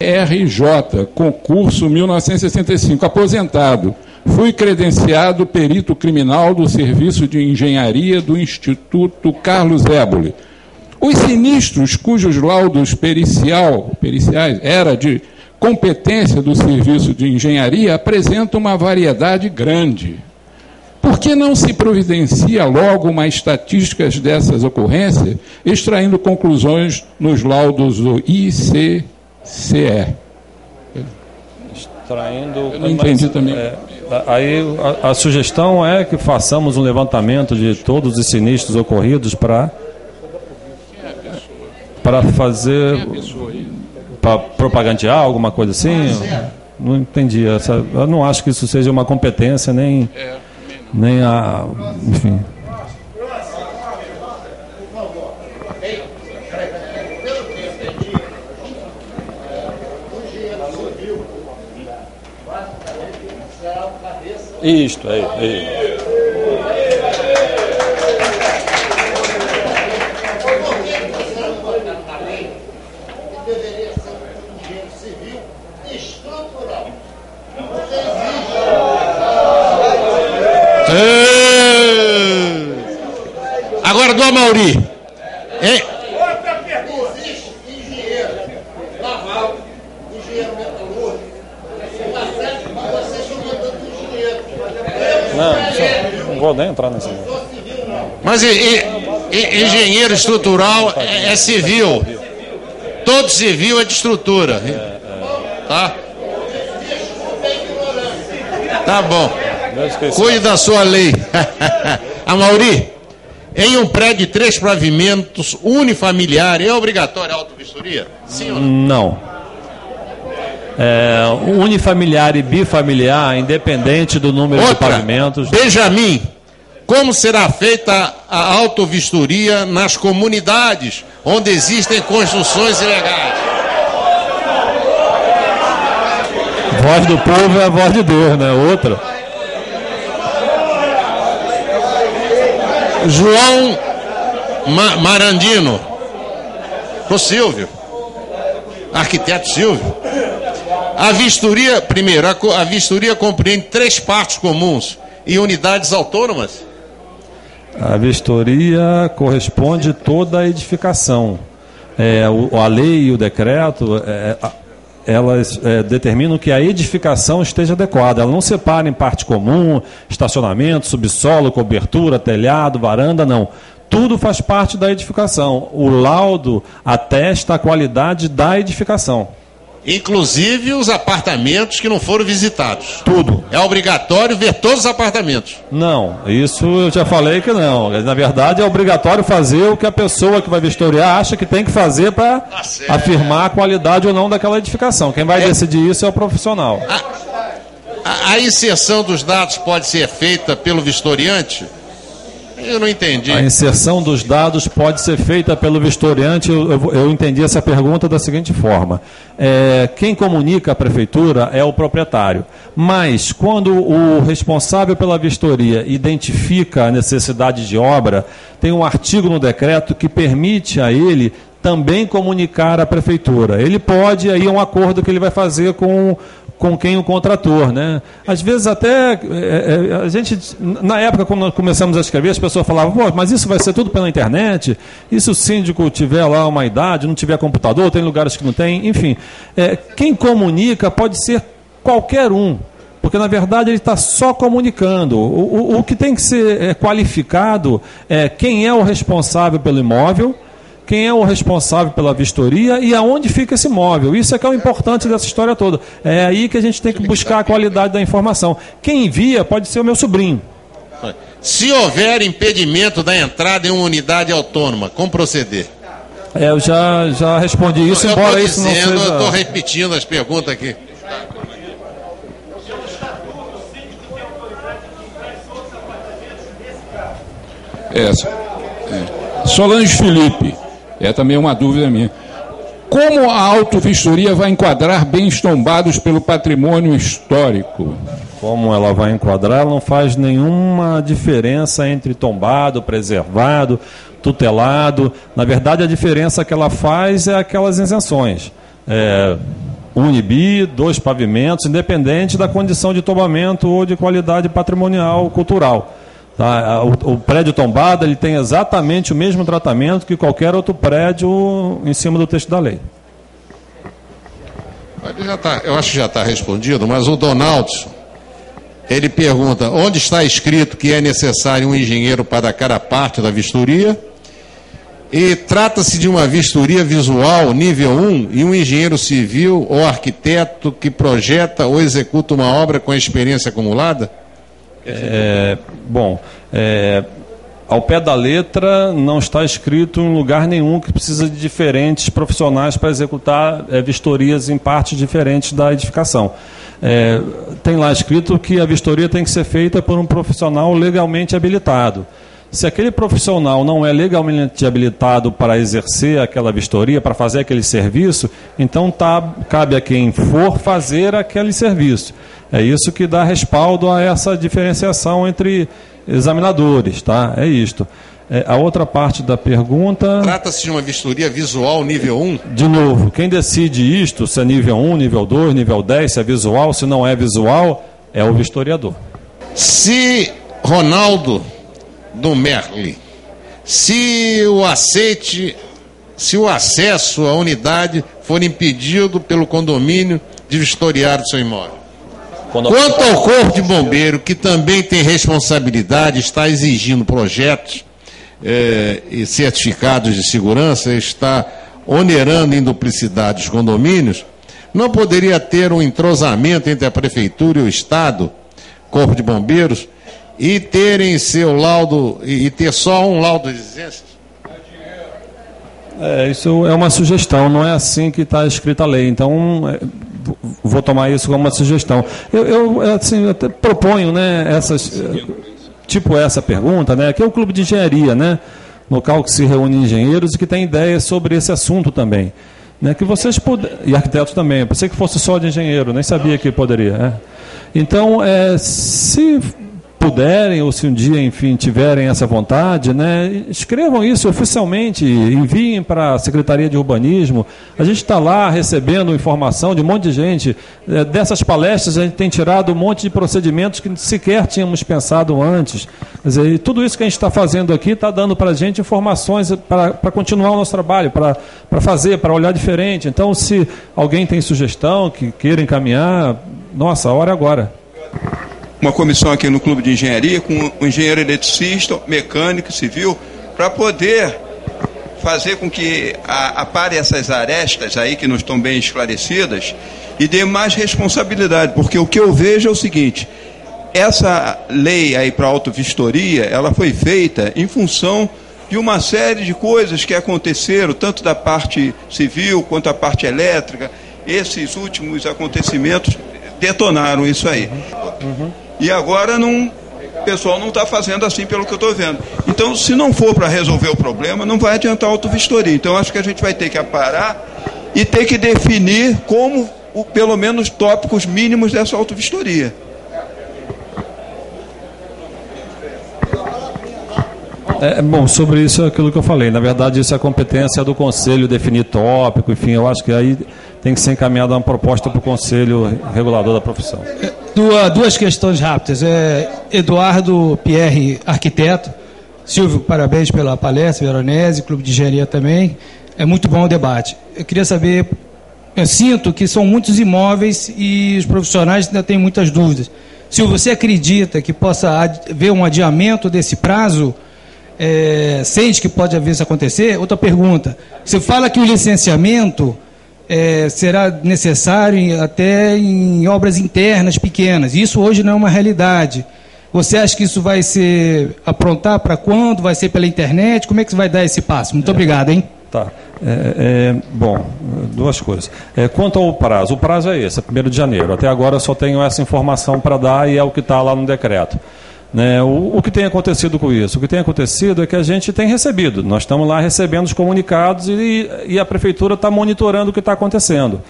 RJ, concurso 1965, aposentado. Fui credenciado perito criminal do Serviço de Engenharia do Instituto Carlos Éboli. Os sinistros cujos laudos periciais era de competência do Serviço de Engenharia apresentam uma variedade grande. Por que não se providencia logo uma estatística dessas ocorrências, extraindo conclusões nos laudos do ICCE? Eu não entendi também. Aí a sugestão é que façamos um levantamento de todos os sinistros ocorridos para fazer, para propagandear alguma coisa assim. Não entendi. Eu não acho que isso seja uma competência, nem a... Enfim. Isto, aí. Agora do Amauri. Outra pergunta. Existe engenheiro naval, engenheiro metalúrgico, vocês estão mandando engenheiro. Não vou nem entrar nesse. Mas engenheiro estrutural é civil. Todo civil é de estrutura. Tá? Tá bom. Cuide da sua lei. Amauri, em um prédio de 3 pavimentos unifamiliar, é obrigatória a auto-vistoria? Sim ou não? Não. Unifamiliar e bifamiliar, independente do número de pavimentos. Benjamin, como será feita a auto-vistoria nas comunidades onde existem construções ilegais? Voz do povo é a voz de Deus, né? Outra. João Marandino. Pro Silvio. Arquiteto Silvio. A vistoria, primeiro, a vistoria compreende 3 partes comuns e unidades autônomas? A vistoria corresponde toda a edificação. A lei e o decreto, elas determinam que a edificação esteja adequada. Ela não separa em parte comum, estacionamento, subsolo, cobertura, telhado, varanda, não. Tudo faz parte da edificação. O laudo atesta a qualidade da edificação. Inclusive os apartamentos que não foram visitados. Tudo. É obrigatório ver todos os apartamentos? Não, isso eu já falei que não. Na verdade, é obrigatório fazer o que a pessoa que vai vistoriar acha que tem que fazer para afirmar a qualidade ou não daquela edificação. Quem vai decidir isso é o profissional. A inserção dos dados pode ser feita pelo vistoriante? Eu não entendi. A inserção dos dados pode ser feita pelo vistoriante. Eu entendi essa pergunta da seguinte forma. Quem comunica à prefeitura é o proprietário. Mas, quando o responsável pela vistoria identifica a necessidade de obra, tem um artigo no decreto que permite a ele também comunicar à prefeitura. Ele pode, aí é um acordo que ele vai fazer com quem o contrator, né? Às vezes até a gente, na época quando nós começamos a escrever, as pessoas falavam, pô, mas isso vai ser tudo pela internet? E se o síndico tiver lá uma idade, não tiver computador, tem lugares que não tem, enfim. Quem comunica pode ser qualquer um, porque na verdade ele está só comunicando. O que tem que ser qualificado é quem é o responsável pelo imóvel, quem é o responsável pela vistoria e aonde fica esse imóvel. Isso é que é o importante dessa história toda. É aí que a gente tem que buscar a qualidade da informação. Quem envia pode ser o meu sobrinho. Se houver impedimento da entrada em uma unidade autônoma, como proceder? Eu já respondi isso, embora isso não seja... Eu estou repetindo as perguntas aqui. Solange Felipe. É também uma dúvida minha. Como a auto-vistoria vai enquadrar bens tombados pelo patrimônio histórico? Como ela vai enquadrar, ela não faz nenhuma diferença entre tombado, preservado, tutelado. Na verdade, a diferença que ela faz é aquelas isenções. Unibi, 2 pavimentos, independente da condição de tombamento ou de qualidade patrimonial cultural. Tá? O prédio tombado ele tem exatamente o mesmo tratamento que qualquer outro prédio em cima do texto da lei. Eu acho que já está respondido, mas o Donaldo, ele pergunta, onde está escrito que é necessário um engenheiro para cada parte da vistoria? E trata-se de uma vistoria visual nível 1 e um engenheiro civil ou arquiteto que projeta ou executa uma obra com a experiência acumulada? Ao pé da letra não está escrito em lugar nenhum que precisa de diferentes profissionais para executar vistorias em partes diferentes da edificação. Tem lá escrito que a vistoria tem que ser feita por um profissional legalmente habilitado. Se aquele profissional não é legalmente habilitado para exercer aquela vistoria, para fazer aquele serviço, então cabe a quem for fazer aquele serviço. É isso que dá respaldo a essa diferenciação entre examinadores, tá? É isto. A outra parte da pergunta... Trata-se de uma vistoria visual nível 1? De novo, quem decide isto, se é nível 1, nível 2, nível 10, se é visual, se não é visual, é o vistoriador. Se Ronaldo do Merli, se o acesso à unidade for impedido pelo condomínio de vistoriar o seu imóvel. Quanto ao Corpo de Bombeiro, que também tem responsabilidade, está exigindo projetos e certificados de segurança, está onerando em duplicidade os condomínios, não poderia ter um entrosamento entre a Prefeitura e o Estado, Corpo de Bombeiros, e terem seu laudo, e ter só um laudo de exigências? Isso é uma sugestão, não é assim que está escrita a lei, então vou tomar isso como uma sugestão. Eu assim, até proponho, né, essa pergunta, né, que é o Clube de Engenharia, né, local que se reúne engenheiros e que tem ideias sobre esse assunto também, né, que vocês e arquitetos também. Eu pensei que fosse só de engenheiro, nem sabia que poderia. Então, se puderem, ou se um dia, enfim, tiverem essa vontade, né, escrevam isso oficialmente, enviem para a Secretaria de Urbanismo. A gente está lá recebendo informação de um monte de gente. Dessas palestras a gente tem tirado um monte de procedimentos que sequer tínhamos pensado antes. Quer dizer, tudo isso que a gente está fazendo aqui está dando para a gente informações para continuar o nosso trabalho, para fazer, para olhar diferente. Então, se alguém tem sugestão que queira encaminhar, nossa, a hora é agora. Uma comissão aqui no Clube de Engenharia com um engenheiro eletricista, mecânico, civil, para poder fazer com que apare essas arestas aí que não estão bem esclarecidas e dê mais responsabilidade, porque o que eu vejo é o seguinte: essa lei aí para autovistoria, ela foi feita em função de uma série de coisas que aconteceram, tanto da parte civil quanto da parte elétrica. Esses últimos acontecimentos detonaram isso aí. E agora o pessoal não está fazendo assim, pelo que eu estou vendo. Então, se não for para resolver o problema, não vai adiantar a autovistoria. Então, acho que a gente vai ter que aparar e ter que definir como, pelo menos, tópicos mínimos dessa autovistoria. Bom, sobre isso é aquilo que eu falei. Na verdade, isso é a competência do Conselho definir tópico, enfim, eu acho que aí tem que ser encaminhada uma proposta para o Conselho Regulador da profissão. Duas questões rápidas. Eduardo Pierre, arquiteto. Silvio, parabéns pela palestra, Veronese, Clube de Engenharia também. É muito bom o debate. Eu queria saber, eu sinto que são muitos imóveis e os profissionais ainda têm muitas dúvidas. Silvio, você acredita que possa haver um adiamento desse prazo? Sente que pode haver isso acontecer? Outra pergunta. Você fala que o licenciamento será necessário até em obras internas pequenas. Isso hoje não é uma realidade. Você acha que isso vai ser aprontar para quando? Vai ser pela internet? Como é que você vai dar esse passo? Muito obrigado, hein? Tá. Bom, duas coisas. Quanto ao prazo, o prazo é esse, é 1º de janeiro. Até agora eu só tenho essa informação para dar e é o que está lá no decreto. Né, o que tem acontecido com isso? O que tem acontecido é que a gente tem recebido. Nós estamos lá recebendo os comunicados e a Prefeitura está monitorando o que está acontecendo.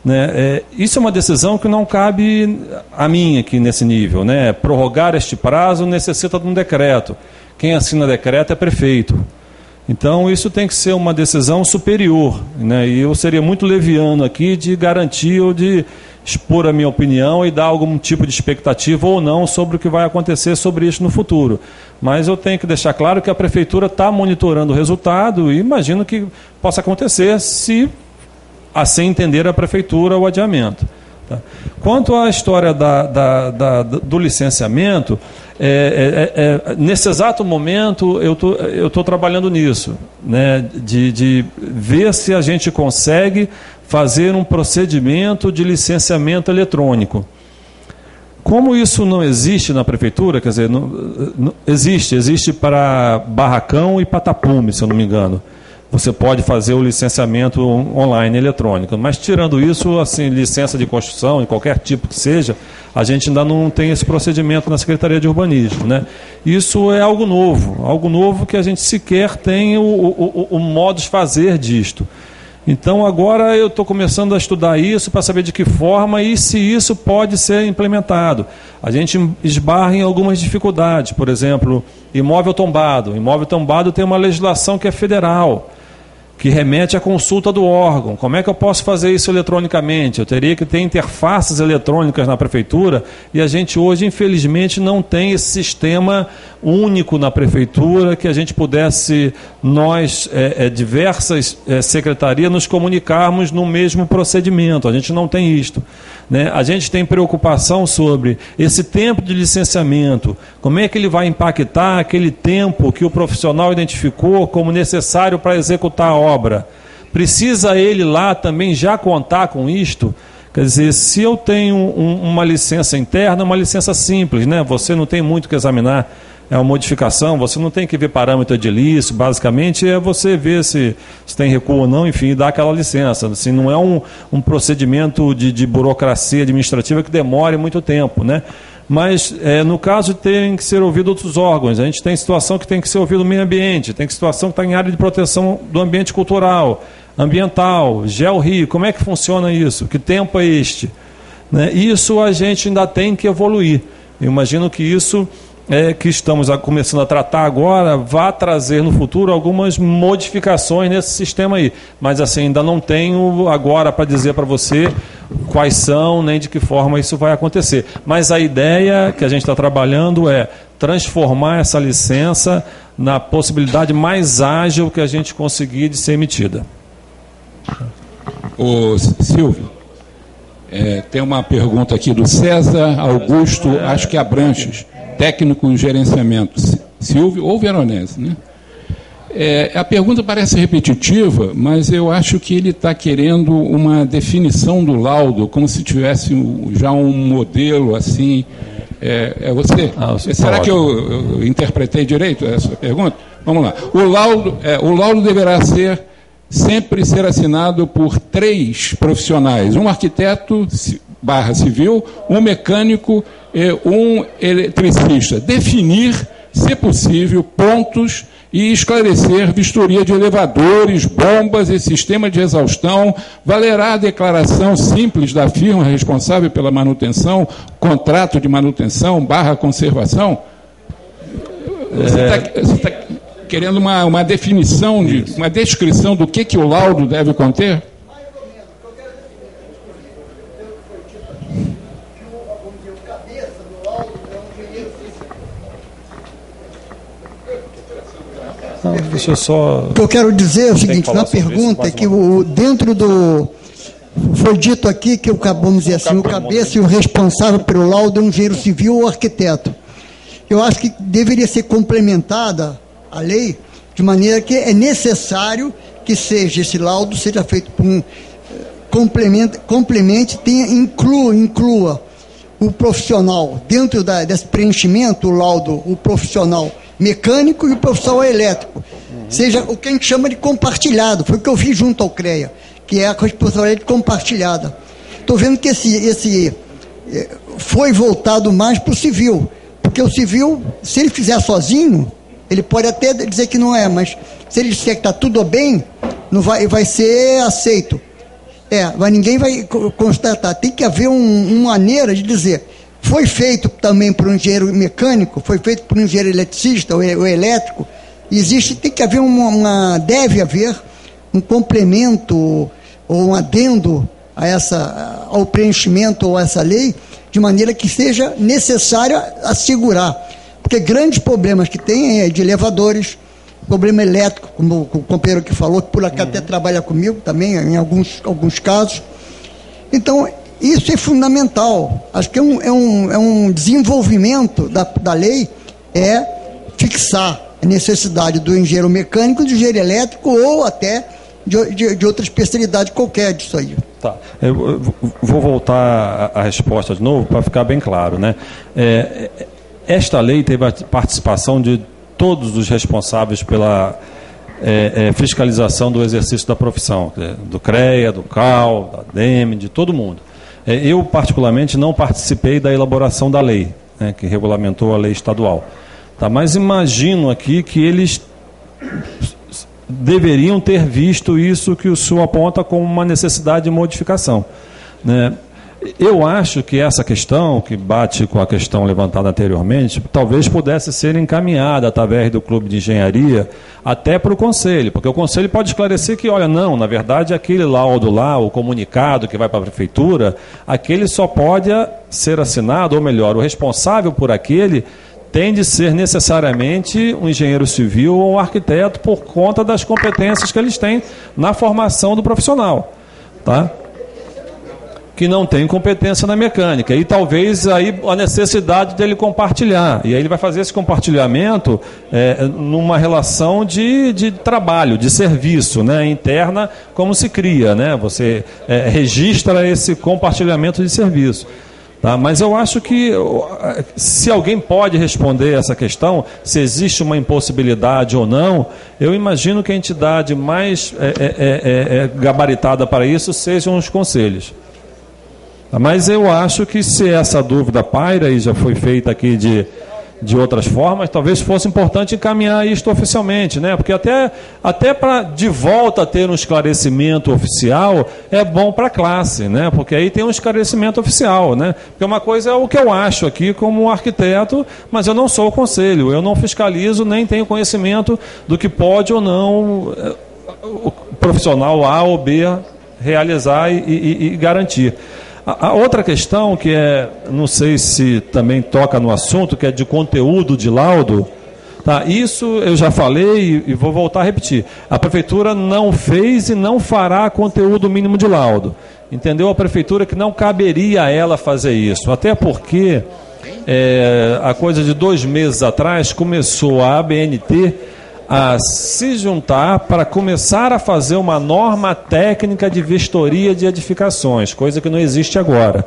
Né, isso é uma decisão que não cabe a mim aqui nesse nível. Né, prorrogar este prazo necessita de um decreto. Quem assina decreto é prefeito. Então, isso tem que ser uma decisão superior, né? E eu seria muito leviano aqui de garantir ou de expor a minha opinião e dar algum tipo de expectativa ou não sobre o que vai acontecer sobre isso no futuro. Mas eu tenho que deixar claro que a Prefeitura está monitorando o resultado e imagino que possa acontecer se assim entender a Prefeitura o adiamento. Tá? Quanto à história do licenciamento, nesse exato momento eu estou trabalhando nisso, né, de ver se a gente consegue fazer um procedimento de licenciamento eletrônico. Como isso não existe na Prefeitura, quer dizer, existe para Barracão e para Tapume, se eu não me engano. Você pode fazer o licenciamento online eletrônico. Mas, tirando isso, assim, licença de construção, em qualquer tipo que seja, a gente ainda não tem esse procedimento na Secretaria de Urbanismo, né? Isso é algo novo que a gente sequer tem o modo de fazer disto. Então, agora eu estou começando a estudar isso para saber de que forma e se isso pode ser implementado. A gente esbarra em algumas dificuldades, por exemplo, imóvel tombado. Imóvel tombado tem uma legislação que é federal, que remete à consulta do órgão. Como é que eu posso fazer isso eletronicamente? Eu teria que ter interfaces eletrônicas na Prefeitura e a gente hoje, infelizmente, não tem esse sistema único na Prefeitura que a gente pudesse, nós, diversas secretarias, nos comunicarmos no mesmo procedimento. A gente não tem isto, né? A gente tem preocupação sobre esse tempo de licenciamento, como é que ele vai impactar aquele tempo que o profissional identificou como necessário para executar a obra. Precisa ele lá também já contar com isto? Quer dizer, se eu tenho uma licença interna, uma licença simples, né? Você não tem muito que examinar, é uma modificação, você não tem que ver parâmetro edilício, basicamente é você ver se tem recuo ou não, enfim, dar aquela licença. Assim, não é um procedimento de burocracia administrativa que demore muito tempo, né? Mas, no caso, tem que ser ouvido outros órgãos. A gente tem situação que tem que ser ouvido o meio ambiente, tem situação que está em área de proteção do ambiente cultural, ambiental, GeoRio. Como é que funciona isso? Que tempo é este? Né? Isso a gente ainda tem que evoluir. Eu imagino que isso que estamos começando a tratar agora vai trazer no futuro algumas modificações nesse sistema aí. Mas assim, ainda não tenho agora para dizer para você quais são, nem de que forma isso vai acontecer. Mas a ideia que a gente está trabalhando é transformar essa licença na possibilidade mais ágil que a gente conseguir de ser emitida. Ô, Silvio, tem uma pergunta aqui do César Augusto, acho que Abranches, técnico em gerenciamento. Silvio ou Veronese, né? A pergunta parece repetitiva, mas eu acho que ele está querendo uma definição do laudo, como se tivesse já um modelo assim. É você? Será que eu interpretei direito essa pergunta? Vamos lá. O laudo deverá sempre ser assinado por 3 profissionais: um arquiteto /civil, um mecânico e um eletricista. Definir, se possível, pontos e esclarecer vistoria de elevadores, bombas e sistema de exaustão. Valerá a declaração simples da firma responsável pela manutenção, contrato de manutenção /conservação? Você está querendo uma definição, uma descrição do que o laudo deve conter? Deixa eu só... O que eu quero dizer é o seguinte, na pergunta, é que dentro do... Foi dito aqui que vamos dizer assim, o cabeça e o responsável pelo laudo é um engenheiro civil ou arquiteto. Eu acho que deveria ser complementada a lei de maneira que é necessário que esse laudo seja feito por um complemente, inclua o profissional dentro desse preenchimento, o laudo, o profissional mecânico e o profissional elétrico. Seja o que a gente chama de compartilhado. Foi o que eu fiz junto ao CREA, que é a responsabilidade compartilhada. Estou vendo que esse foi voltado mais para o civil, porque o civil, se ele fizer sozinho, ele pode até dizer que não é, mas se ele disser que está tudo bem, não vai ser aceito. Mas ninguém vai constatar. Tem que haver uma maneira de dizer: foi feito também por um engenheiro mecânico, foi feito por um engenheiro eletricista ou elétrico, tem que haver deve haver um complemento ou um adendo ao preenchimento ou a essa lei, de maneira que seja necessário assegurar. Porque grandes problemas que tem é de elevadores, problema elétrico, como o companheiro que falou, que por aqui até trabalha comigo também, em alguns casos. Então, isso é fundamental. Acho que é um desenvolvimento da lei, fixar a necessidade do engenheiro mecânico, do engenheiro elétrico ou até de outra especialidade qualquer disso aí. Tá. Eu vou voltar à resposta de novo para ficar bem claro, né? Esta lei teve a participação de todos os responsáveis pela fiscalização do exercício da profissão, do CREA, do CAL, da DEME, de todo mundo. Eu, particularmente, não participei da elaboração da lei, né, que regulamentou a lei estadual. Tá? Mas imagino aqui que eles deveriam ter visto isso que o senhor aponta como uma necessidade de modificação, né? Eu acho que essa questão, que bate com a questão levantada anteriormente, talvez pudesse ser encaminhada através do Clube de Engenharia até para o Conselho, porque o Conselho pode esclarecer que, olha, não, na verdade, aquele laudo lá, o comunicado que vai para a Prefeitura, aquele só pode ser assinado, ou melhor, o responsável por aquele tem de ser necessariamente um engenheiro civil ou um arquiteto por conta das competências que eles têm na formação do profissional, tá? Que não tem competência na mecânica, e talvez aí a necessidade dele compartilhar, e aí ele vai fazer esse compartilhamento numa relação de trabalho, de serviço, né, interna, como se cria, né, você registra esse compartilhamento de serviço. Tá? Mas eu acho que, se alguém pode responder essa questão, se existe uma impossibilidade ou não, eu imagino que a entidade mais gabaritada para isso sejam os conselhos. Mas eu acho que, se essa dúvida paira, e já foi feita aqui de outras formas, talvez fosse importante encaminhar isto oficialmente, né? Porque até para de volta ter um esclarecimento oficial é bom para a classe, né? Porque aí tem um esclarecimento oficial, né? Porque uma coisa é o que eu acho aqui como arquiteto, mas eu não sou o conselho, eu não fiscalizo, nem tenho conhecimento do que pode ou não o profissional A ou B realizar e garantir. A outra questão, que não sei se também toca no assunto, que é de conteúdo de laudo, tá? Isso eu já falei e vou voltar a repetir. A Prefeitura não fez e não fará conteúdo mínimo de laudo. Entendeu? A Prefeitura que não caberia a ela fazer isso. Até porque, a coisa de 2 meses atrás, começou a ABNT a se juntar para começar a fazer uma norma técnica de vistoria de edificações, coisa que não existe agora.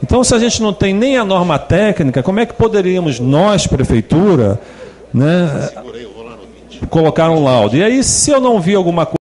Então, se a gente não tem nem a norma técnica, como é que poderíamos nós, Prefeitura, né, colocar um laudo? E aí, se eu não vi alguma coisa